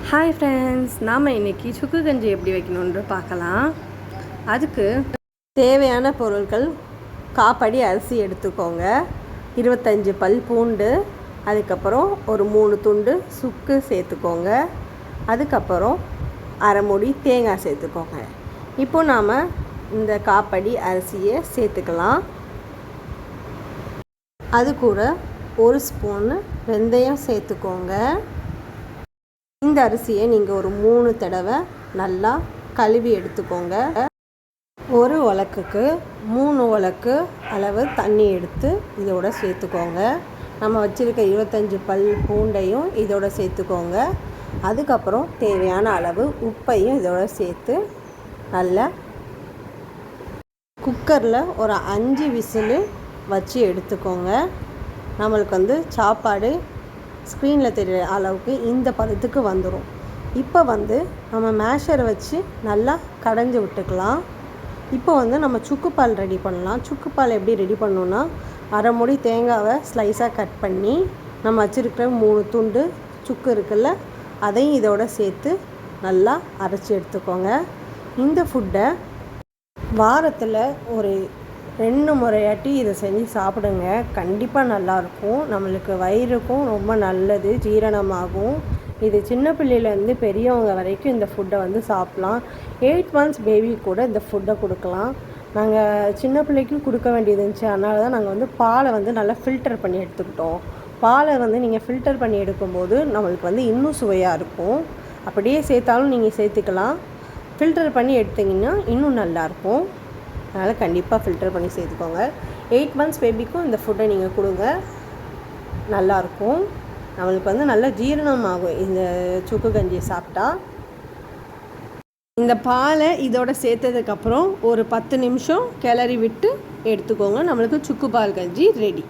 Hi friends, நாம் இன்றைக்கி சுக்கு கஞ்சி எப்படி வைக்கணுன்ற பார்க்கலாம். அதுக்கு தேவையான பொருட்கள்: காப்படி அரிசி எடுத்துக்கோங்க, 25 பல் பூண்டு, அதுக்கப்புறம் ஒரு 3 துண்டு சுக்கு சேர்த்துக்கோங்க, அதுக்கப்புறம் அரை மூடி தேங்காய் சேர்த்துக்கோங்க. இப்போ நாம் இந்த காப்படி அரிசியை சேர்த்துக்கலாம். அது கூட 1 ஸ்பூன் வெந்தயம் சேர்த்துக்கோங்க. இந்த அரிசியை நீங்கள் ஒரு 3 தடவை நல்லா கழுவி எடுத்துக்கோங்க. ஒரு உலக்குக்கு 3 உலக்கு அளவு தண்ணி எடுத்து இதோட சேர்த்துக்கோங்க. நம்ம வச்சுருக்க 25 பல் பூண்டையும் இதோட சேர்த்துக்கோங்க. அதுக்கப்புறம் தேவையான அளவு உப்பையும் இதோட சேர்த்து நல்லா குக்கரில் ஒரு 5 விசில் வச்சு எடுத்துக்கோங்க. நம்மளுக்கு சாப்பாடு ஸ்க்ரீனில் தெரிகிற அளவுக்கு இந்த பதத்துக்கு வந்துடும். இப்போ நம்ம மேஷரை வச்சு நல்லா கடைஞ்சி விட்டுக்கலாம். இப்போ நம்ம சுக்குப்பால் ரெடி பண்ணலாம். சுக்குப்பால் எப்படி ரெடி பண்ணணுன்னா, அரை மூடி தேங்காவை ஸ்லைஸாக கட் பண்ணி நம்ம வச்சுருக்கிற 3 துண்டு சுக்கு இருக்குல்ல, அதையும் இதோட சேர்த்து நல்லா அரைச்சி எடுத்துக்கோங்க. இந்த ஃபுட்டை வாரத்தில் ஒரு 2 முறையாட்டி இதை செஞ்சு சாப்பிடுங்க. கண்டிப்பாக நல்லாயிருக்கும். நம்மளுக்கு வயிறுக்கும் ரொம்ப நல்லது, ஜீரணமாகும். இது சின்ன பிள்ளையிலேருந்து பெரியவங்க வரைக்கும் இந்த ஃபுட்டை சாப்பிட்லாம். 8 months பேபி கூட இந்த ஃபுட்டை கொடுக்கலாம். நாங்கள் சின்ன பிள்ளைக்கும் கொடுக்க வேண்டியது இருந்துச்சு. அதனால தான் நாங்கள் பாலை நல்லா ஃபில்டர் பண்ணி எடுத்துக்கிட்டோம். பாலை நீங்கள் ஃபில்டர் பண்ணி எடுக்கும்போது நம்மளுக்கு இன்னும் சுவையாக இருக்கும். அப்படியே சேர்த்தாலும் நீங்கள் சேர்த்துக்கலாம். ஃபில்டர் பண்ணி எடுத்திங்கன்னா இன்னும் நல்லாயிருக்கும். அதனால் கண்டிப்பாக ஃபில்டர் பண்ணி சேர்த்துக்கோங்க. 8 months பேபிக்கும் இந்த ஃபுட்டை நீங்கள் கொடுங்க, நல்லாயிருக்கும். நம்மளுக்கு நல்ல ஜீரணமாகும் இந்த சுக்கு கஞ்சி சாப்பிட்டா. இந்த பாலை இதோட சேர்த்ததுக்கப்புறம் ஒரு 10 நிமிஷம் கிளறி விட்டு எடுத்துக்கோங்க. நம்மளுக்கு சுக்கு பால் கஞ்சி ரெடி.